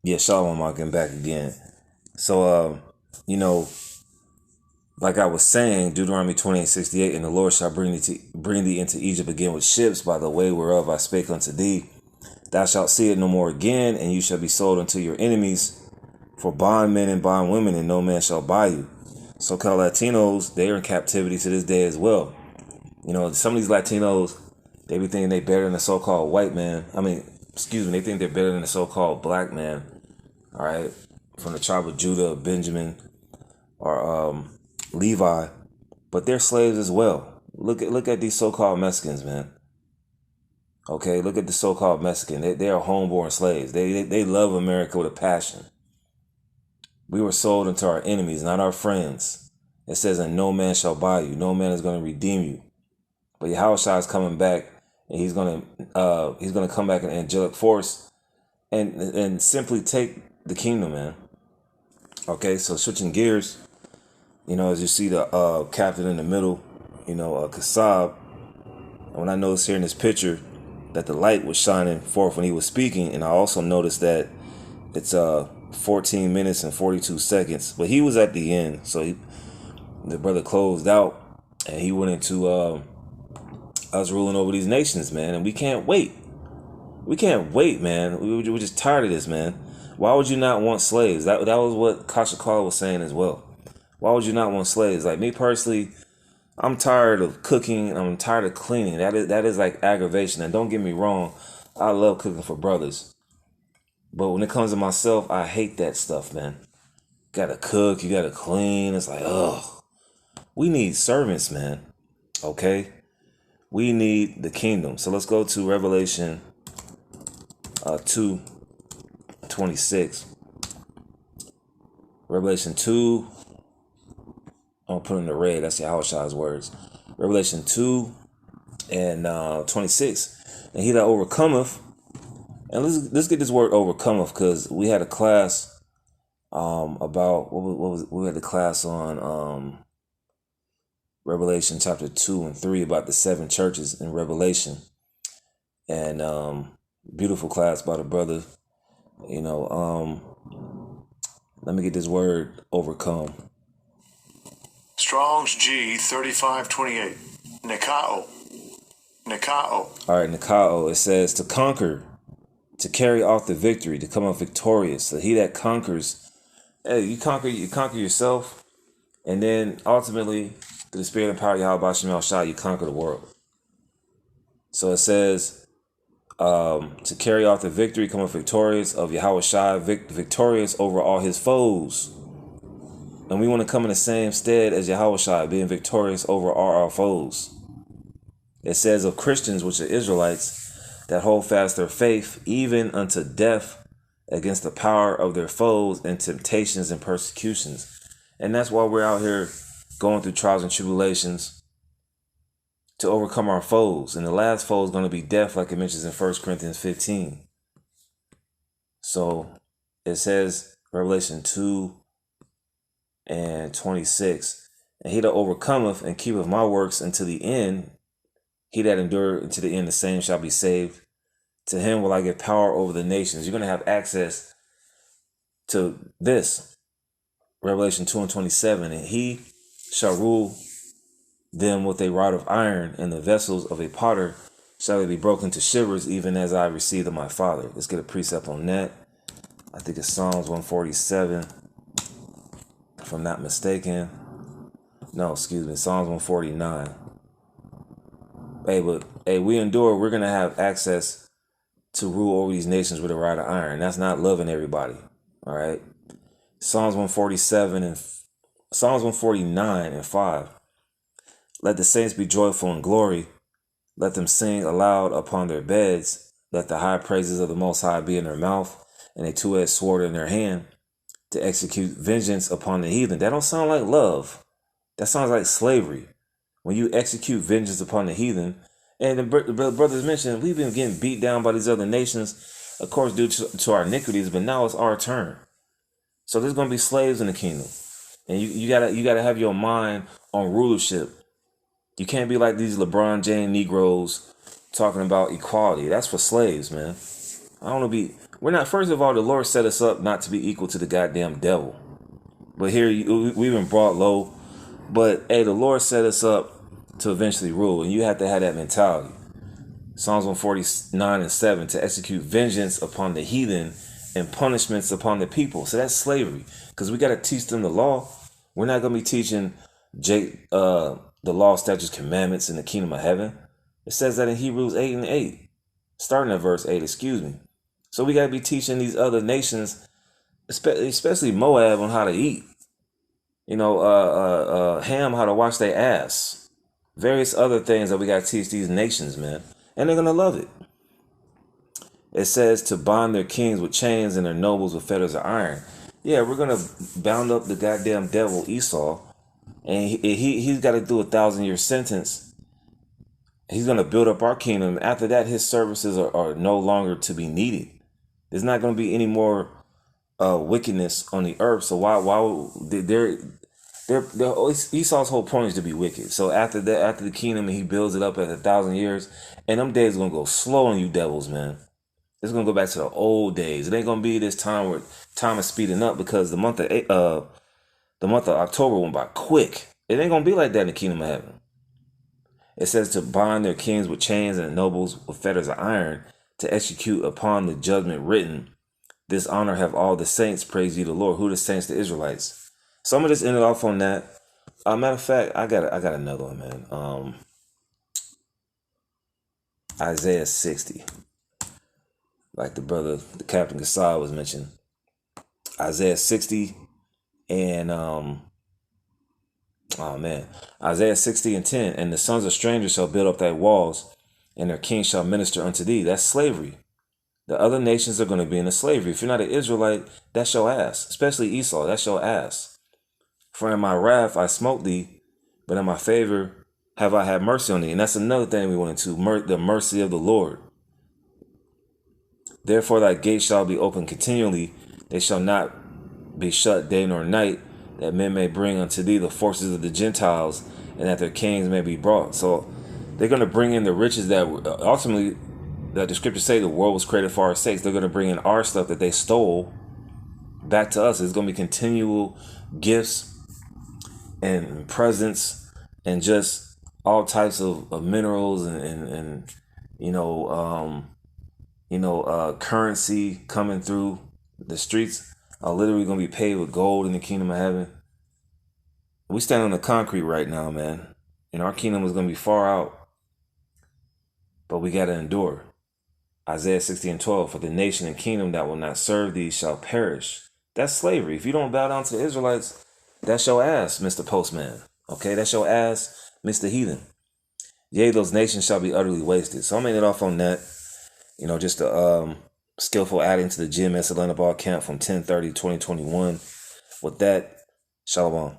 Yeah, Shalom, I'm getting back again. So, you know, like I was saying, Deuteronomy 28:68, and the Lord shall bring thee into Egypt again with ships by the way whereof I spake unto thee. Thou shalt see it no more again, and you shall be sold unto your enemies for bondmen and bondwomen, and no man shall buy you. So-called Latinos, they are in captivity to this day as well. You know, some of these Latinos, they be thinking they better than the so-called white man. They think they're better than the so-called black man. All right, from the tribe of Judah, Benjamin, or Levi, but they're slaves as well. Look at these so-called Mexicans, man. Okay, look at the so-called Mexican. They are homeborn slaves. They love America with a passion. We were sold into our enemies, not our friends. It says, and no man shall buy you. No man is going to redeem you. But Yahushua is coming back, and he's gonna come back in angelic force and simply take the kingdom, man. Okay, so switching gears, as you see the captain in the middle, Kasab. When I noticed here in this picture that the light was shining forth when he was speaking, and I also noticed that it's 14 minutes and 42 seconds, but he was at the end, so the brother closed out, and he went into us ruling over these nations, man, and we can't wait. We can't wait, man. We're just tired of this, man. Why would you not want slaves? That was what Kasha Kala was saying as well. Why would you not want slaves? Like me personally, I'm tired of cooking. I'm tired of cleaning. That is like aggravation. And don't get me wrong, I love cooking for brothers. But when it comes to myself, I hate that stuff, man. Gotta cook, you gotta clean. It's like, ugh. We need servants, man. Okay? We need the kingdom. So let's go to Revelation 2:26. Revelation 2. I'm gonna put in the red. That's Yahushua's words. Revelation 2 and 26. And he that overcometh, and let's get this word overcometh, because we had a class about what was we had a class on Revelation chapter 2 and 3 about the seven churches in Revelation. And beautiful class by the brother. Let me get this word overcome. Strong's G 3528. Nikao. All right, Nikao. It says to conquer, to carry off the victory, to come up victorious. So he that conquers, hey, you conquer yourself, and then ultimately, through the spirit and power of Yahweh Shem El Shah, you conquer the world. So it says to carry off the victory, come up victorious of Yahweh Shai, victorious over all his foes. And we want to come in the same stead as Yahweh Shai, being victorious over all our foes. It says of Christians, which are Israelites, that hold fast their faith, even unto death, against the power of their foes and temptations and persecutions. And that's why we're out here going through trials and tribulations to overcome our foes. And the last foe is going to be death, like it mentions in 1 Corinthians 15. So it says, Revelation 2 and 26, and he that overcometh and keepeth my works unto the end, he that endureth unto the end, the same shall be saved. To him will I give power over the nations. You're going to have access to this. Revelation 2 and 27. And he shall rule them with a rod of iron, and the vessels of a potter shall they be broken to shivers, even as I received of my Father. Let's get a precept on that. I think it's Psalms 147, if I'm not mistaken. No, excuse me, Psalms 149. Hey, we endure. We're going to have access to rule over these nations with a rod of iron. That's not loving everybody. All right. Psalms 147 and Psalms 149 and 5. Let the saints be joyful in glory. Let them sing aloud upon their beds. Let the high praises of the Most High be in their mouth, and a two-edged sword in their hand, to execute vengeance upon the heathen. That don't sound like love. That sounds like slavery. When you execute vengeance upon the heathen, and the brothers mentioned, we've been getting beat down by these other nations, of course, due to our iniquities, but now it's our turn. So there's going to be slaves in the kingdom. And you gotta have your mind on rulership. You can't be like these LeBron James Negroes talking about equality. That's for slaves, man. I want to be We're not, first of all, the Lord set us up not to be equal to the goddamn devil. But here, we've been brought low. But, hey, the Lord set us up to eventually rule. And you have to have that mentality. Psalms 149:7, to execute vengeance upon the heathen and punishments upon the people. So that's slavery. Because we got to teach them the law. We're not going to be teaching the law, statutes, commandments in the kingdom of heaven. It says that in Hebrews 8:8. Starting at verse 8, excuse me. So we got to be teaching these other nations, especially Moab, on how to eat. Ham, how to wash their ass. Various other things that we got to teach these nations, man. And they're going to love it. It says to bind their kings with chains and their nobles with fetters of iron. Yeah, we're going to bound up the goddamn devil Esau. And he's got to do a 1,000-year sentence. He's going to build up our kingdom. After that, his services are no longer to be needed. There's not going to be any more wickedness on the earth. So why Esau's whole point is to be wicked. So after the kingdom, he builds it up at 1,000 years, and them days are going to go slow on you devils, man. It's going to go back to the old days. It ain't going to be this time where time is speeding up, because the month of October went by quick. It ain't going to be like that in the kingdom of heaven. It says to bind their kings with chains and nobles with fetters of iron, to execute upon the judgment written. This honor have all the saints, praise ye the Lord. Who the saints? The Israelites. So I'm gonna just end it off on that. Matter of fact, I got another one, man. Isaiah 60. Like the Captain Gassad was mentioning. Isaiah 60 and Isaiah 60:10. And the sons of strangers shall build up thy walls, and their kings shall minister unto thee. That's slavery. The other nations are going to be in a slavery. If you're not an Israelite, that's your ass. Especially Esau, that's your ass. For in my wrath I smote thee, but in my favor have I had mercy on thee. And that's another thing we went into, the mercy of the Lord. Therefore thy gates shall be open continually. They shall not be shut day nor night, that men may bring unto thee the forces of the Gentiles, and that their kings may be brought. So they're going to bring in the riches that ultimately, that the scriptures say the world was created for our sakes. They're going to bring in our stuff that they stole back to us. It's going to be continual gifts and presents and just all types of minerals and currency coming through. The streets are literally going to be paved with gold in the kingdom of heaven. We stand on the concrete right now, man. And our kingdom is going to be far out. But we got to endure. Isaiah 60:12, for the nation and kingdom that will not serve thee shall perish. That's slavery. If you don't bow down to the Israelites, that's your ass, Mr. Postman. Okay, that's your ass, Mr. Heathen. Yea, those nations shall be utterly wasted. So I'm ending it off on that. Just a skillful adding to the GMS Atlanta Ball Camp from 10/30/2021. With that, shalom.